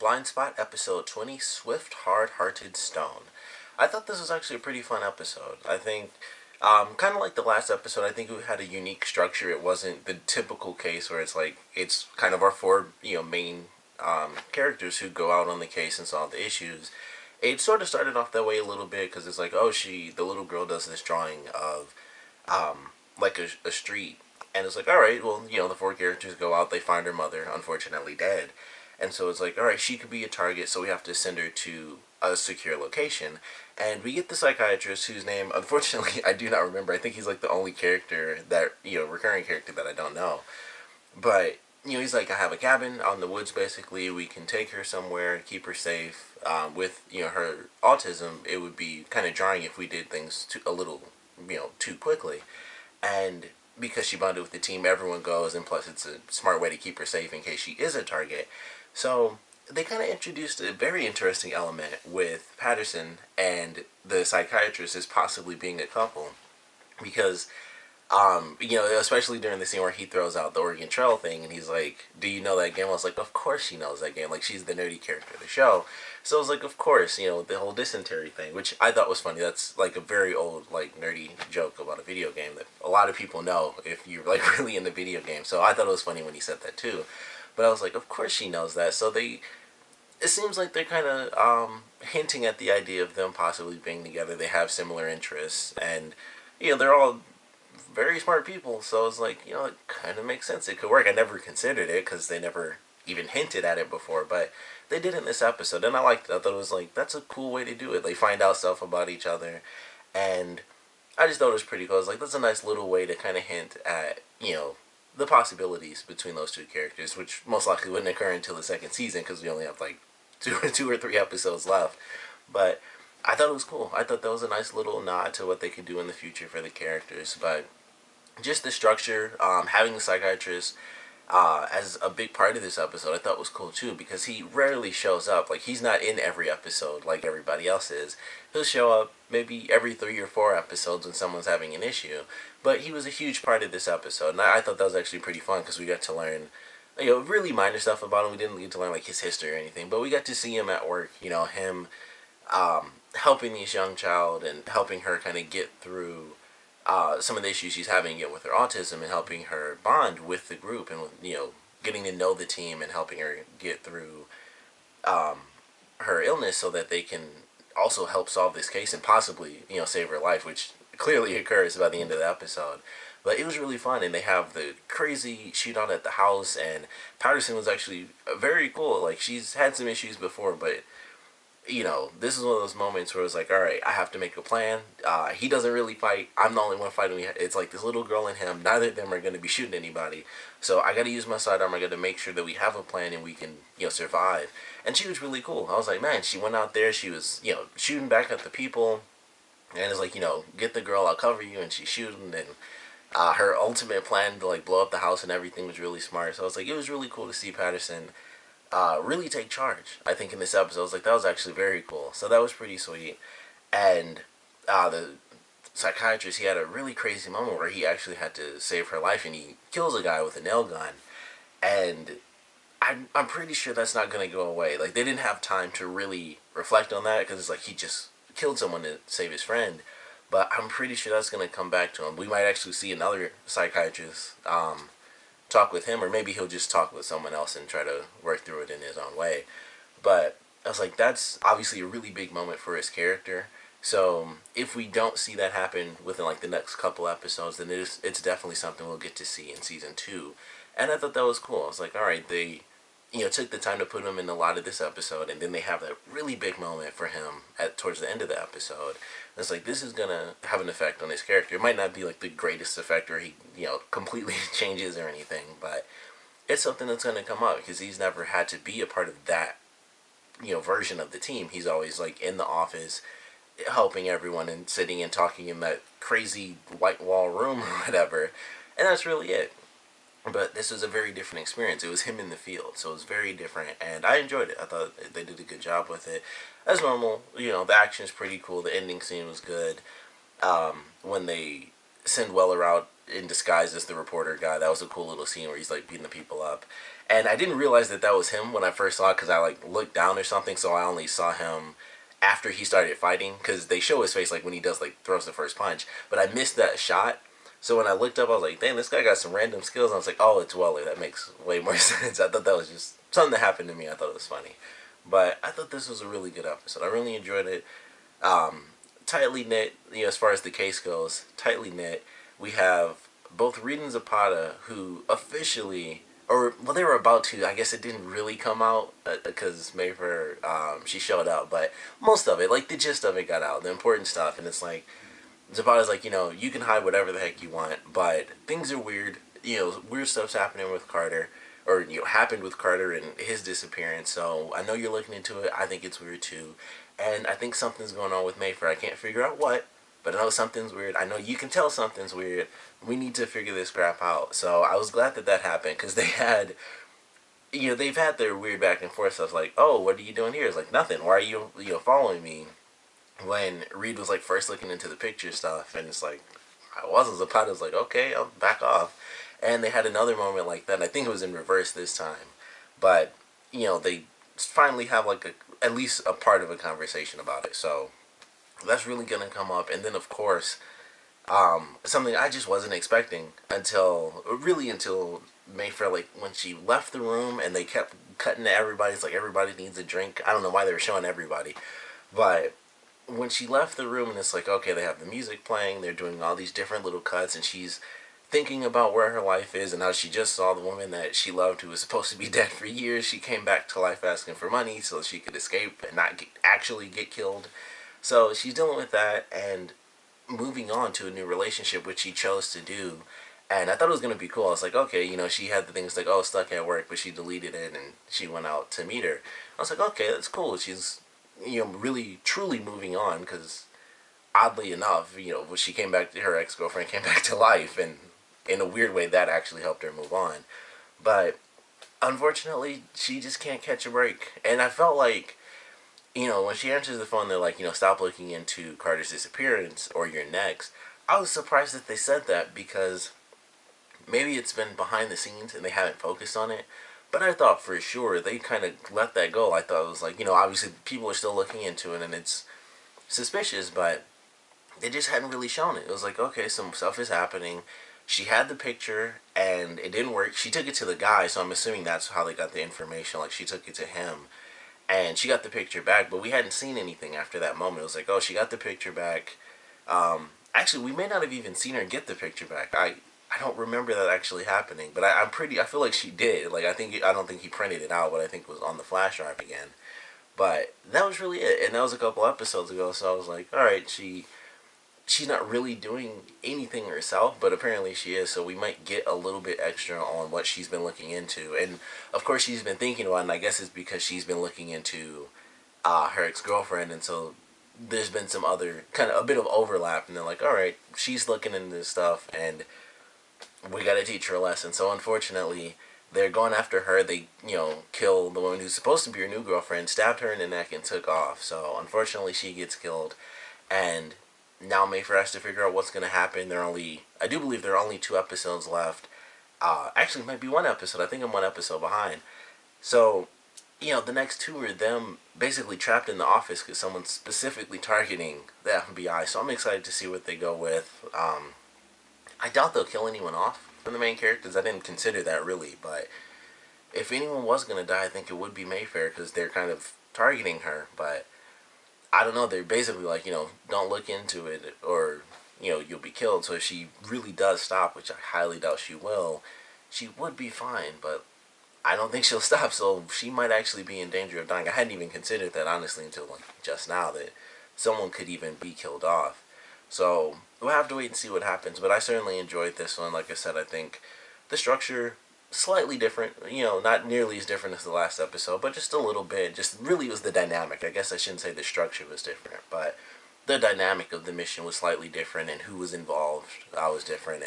Blindspot, episode 20, Swift, Hard-Hearted Stone. I thought this was actually a pretty fun episode. I think, kind of like the last episode, I think it had a unique structure. It wasn't the typical case where it's kind of our four, main characters who go out on the case and solve the issues. It sort of started off that way a little bit because it's like, oh, the little girl does this drawing of, like a street. And it's like, all right, well, the four characters go out, they find her mother, unfortunately dead. And so it's like, all right, she could be a target, so we have to send her to a secure location. And we get the psychiatrist whose name, unfortunately, I do not remember. I think he's like the only character that, recurring character that I don't know. But, he's like, I have a cabin out in the woods, basically. We can take her somewhere, keep her safe. With, her autism, it would be kind of jarring if we did things a little, too quickly. And because she bonded with the team, everyone goes, and plus it's a smart way to keep her safe in case she is a target. So they kind of introduced a very interesting element with Patterson and the psychiatrist as possibly being a couple, because especially during the scene where he throws out the Oregon Trail thing, and he's like, "Do you know that game?" I was like, "Of course she knows that game. Like, she's the nerdy character of the show." So I was like, "Of course, the whole dysentery thing," which I thought was funny. That's like a very old, like, nerdy joke about a video game that a lot of people know if you're like really into video games. So I thought it was funny when he said that too. But I was like, "Of course she knows that." So it seems like they're kind of hinting at the idea of them possibly being together. They have similar interests, and they're all very smart people, so it's like, it kind of makes sense. It could work. I never considered it because they never even hinted at it before, but they did in this episode, and I liked it. I thought it was like, that's a cool way to do it. They find out stuff about each other, and I just thought it was pretty cool. I was like, that's a nice little way to kind of hint at, the possibilities between those two characters, which most likely wouldn't occur until the second season because we only have like two or three episodes left. But I thought it was cool. I thought that was a nice little nod to what they could do in the future for the characters. But just the structure, having the psychiatrist as a big part of this episode, I thought was cool too, because he rarely shows up. Like, he's not in every episode like everybody else is. He'll show up maybe every 3 or 4 episodes when someone's having an issue. But he was a huge part of this episode, and I thought that was actually pretty fun because we got to learn, really minor stuff about him. We didn't get to learn like his history or anything, but we got to see him at work. Him helping this young child and helping her kind of get through some of the issues she's having with her autism, and helping her bond with the group, and getting to know the team and helping her get through her illness so that they can also help solve this case and possibly save her life, which clearly occurs by the end of the episode. But it was really fun, and they have the crazy shootout at the house, and Patterson was actually very cool. Like, she's had some issues before, but this is one of those moments where it's like, all right, I have to make a plan. He doesn't really fight. I'm the only one fighting. It's like this little girl and him. Neither of them are going to be shooting anybody. So I got to use my sidearm. I got to make sure that we have a plan and we can, survive. And she was really cool. I was like, man, she went out there. She was, shooting back at the people. And it's like, get the girl, I'll cover you. And she's shooting. And her ultimate plan to, like, blow up the house and everything was really smart. So I was like, it was really cool to see Patterson really take charge. I think in this episode, I was like, that was actually very cool. So that was pretty sweet. And the psychiatrist, he had a really crazy moment where he actually had to save her life, and he kills a guy with a nail gun. And I'm pretty sure that's not going to go away. Like, they didn't have time to really reflect on that because it's like he just killed someone to save his friend. But I'm pretty sure that's going to come back to him. We might actually see another psychiatrist talk with him, or maybe he'll just talk with someone else and try to work through it in his own way. But I was like, that's obviously a really big moment for his character. So if we don't see that happen within like the next couple episodes, then it's definitely something we'll get to see in season 2. And I thought that was cool. I was like, all right, they took the time to put him in a lot of this episode, and then they have that really big moment for him towards the end of the episode. And it's like, this is gonna have an effect on his character. It might not be like the greatest effect where he completely changes or anything, but it's something that's gonna come up because he's never had to be a part of that version of the team. He's always like in the office helping everyone and sitting and talking in that crazy white wall room or whatever, and that's really it. But this was a very different experience. It was him in the field, so it was very different, and I enjoyed it. I thought they did a good job with it. As normal, the action's pretty cool. The ending scene was good. When they send Weller out in disguise as the reporter guy, that was a cool little scene where he's like beating the people up. And I didn't realize that that was him when I first saw it because I like looked down or something, so I only saw him after he started fighting because they show his face like when he does like throws the first punch. But I missed that shot. So when I looked up, I was like, "Damn, this guy got some random skills." And I was like, "Oh, it's Weller. That makes way more sense." I thought that was just something that happened to me. I thought it was funny, but I thought this was a really good episode. I really enjoyed it. Tightly knit, as far as the case goes, tightly knit. We have both Reed and Zapata, who officially, or well, they were about to. I guess it didn't really come out because Mayfair, she showed up, but most of it, like the gist of it, got out. The important stuff, and it's like Zapata's like, you can hide whatever the heck you want, but things are weird. Weird stuff's happening with Carter, or happened with Carter and his disappearance. So I know you're looking into it. I think it's weird too, and I think something's going on with Mayfair. I can't figure out what, but I know something's weird. I know you can tell something's weird. We need to figure this crap out. So I was glad that that happened because they had, they've had their weird back and forth. So I was like, oh, what are you doing here? It's like nothing. Why are you, following me? When Reed was like first looking into the picture stuff, and it's like I wasn't. Zapata was like, okay, I'll back off. And they had another moment like that. And I think it was in reverse this time, but they finally have like at least a part of a conversation about it. So that's really gonna come up. And then of course, something I just wasn't expecting until Mayfair, like when she left the room and they kept cutting to everybody. It's like everybody needs a drink. I don't know why they were showing everybody, but when she left the room and it's like, okay, they have the music playing, they're doing all these different little cuts, and she's thinking about where her life is and how she just saw the woman that she loved who was supposed to be dead for years. She came back to life asking for money so she could escape and not actually get killed. So she's dealing with that and moving on to a new relationship, which she chose to do. And I thought it was going to be cool. I was like, okay, she had the things like, oh, stuck at work, but she deleted it and she went out to meet her. I was like, okay, that's cool. She's really truly moving on because oddly enough, when she came back, her ex-girlfriend came back to life, and in a weird way, that actually helped her move on. But unfortunately, she just can't catch a break. And I felt like, when she answers the phone, they're like, stop looking into Carter's disappearance or you're next. I was surprised that they said that because maybe it's been behind the scenes and they haven't focused on it. But I thought for sure they kind of let that go. I thought it was like, obviously people are still looking into it and it's suspicious, but they just hadn't really shown it. It was like, okay, some stuff is happening. She had the picture and it didn't work. She took it to the guy, so I'm assuming that's how they got the information. Like she took it to him and she got the picture back, but we hadn't seen anything after that moment. It was like, oh, she got the picture back. Actually, we may not have even seen her get the picture back. I don't remember that actually happening, but I feel like she did. Like I don't think he printed it out, but I think it was on the flash drive again. But that was really it, and that was a couple episodes ago. So I was like, all right, she's not really doing anything herself, but apparently she is. So we might get a little bit extra on what she's been looking into, and of course she's been thinking about it. And I guess it's because she's been looking into her ex-girlfriend, and so there's been some other kind of a bit of overlap, and they're like, all right, she's looking into this stuff, and we gotta teach her a lesson. So unfortunately, they're going after her. They, kill the woman who's supposed to be her new girlfriend, stabbed her in the neck, and took off. So unfortunately, she gets killed, and now Mayfair has to figure out what's gonna happen. I do believe there are only 2 episodes left. Actually, it might be 1 episode. I think I'm 1 episode behind. So, the next 2 are them basically trapped in the office because someone's specifically targeting the FBI. So I'm excited to see what they go with. I doubt they'll kill anyone off from the main characters. I didn't consider that really, but if anyone was going to die, I think it would be Mayfair because they're kind of targeting her. But I don't know. They're basically like, don't look into it or, you'll be killed. So if she really does stop, which I highly doubt she will, she would be fine. But I don't think she'll stop. So she might actually be in danger of dying. I hadn't even considered that, honestly, until like just now that someone could even be killed off. So we'll have to wait and see what happens. But I certainly enjoyed this one. Like I said, I think the structure slightly different. Not nearly as different as the last episode, but just a little bit. Just really was the dynamic. I guess I shouldn't say the structure was different, but the dynamic of the mission was slightly different, and who was involved was different.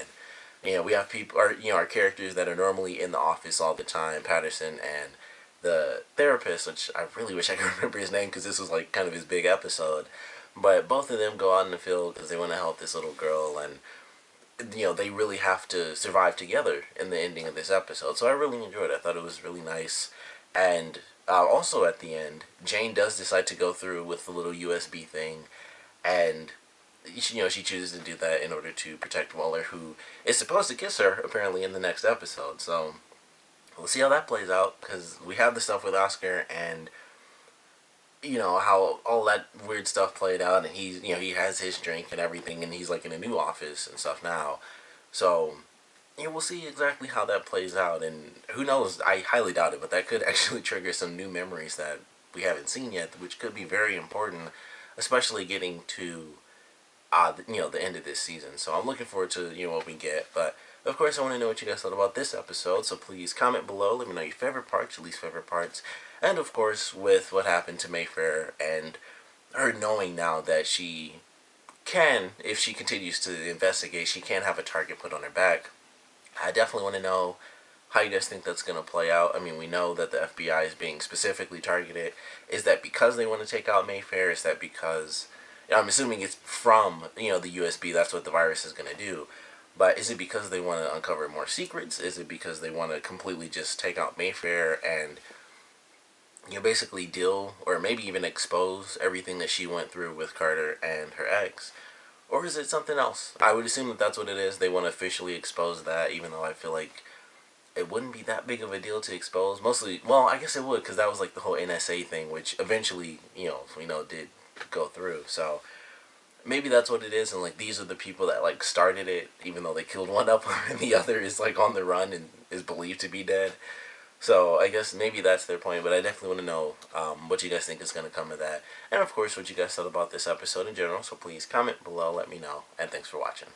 And we have people, our characters that are normally in the office all the time, Patterson and the therapist, which I really wish I could remember his name because this was like kind of his big episode. But both of them go out in the field because they want to help this little girl, and they really have to survive together in the ending of this episode. So I really enjoyed it. I thought it was really nice. And also at the end, Jane does decide to go through with the little USB thing, and she chooses to do that in order to protect Waller, who is supposed to kiss her apparently in the next episode. So we'll see how that plays out, because we have the stuff with Oscar, and how all that weird stuff played out, and he has his drink and everything, and he's like in a new office and stuff now. So we'll see exactly how that plays out, and who knows, I highly doubt it, but that could actually trigger some new memories that we haven't seen yet, which could be very important, especially getting to the end of this season. So I'm looking forward to what we get. But of course, I want to know what you guys thought about this episode. So please comment below. Let me know your favorite parts, your least favorite parts, and of course, with what happened to Mayfair and her knowing now that she can, if she continues to investigate, she can have a target put on her back. I definitely want to know how you guys think that's going to play out. I mean, we know that the FBI is being specifically targeted. Is that because they want to take out Mayfair? Is that because, I'm assuming it's from, the USB, that's what the virus is going to do. But is it because they want to uncover more secrets? Is it because they want to completely just take out Mayfair and, basically deal, or maybe even expose everything that she went through with Carter and her ex? Or is it something else? I would assume that that's what it is. They want to officially expose that, even though I feel like it wouldn't be that big of a deal to expose. Mostly, well, I guess it would, because that was like the whole NSA thing, which eventually, we know did go through. So maybe that's what it is, and like these are the people that like started it, even though they killed one of them, and the other is like on the run and is believed to be dead. So I guess maybe that's their point, but I definitely want to know what you guys think is going to come of that. And of course, what you guys thought about this episode in general. So please comment below, let me know, and thanks for watching.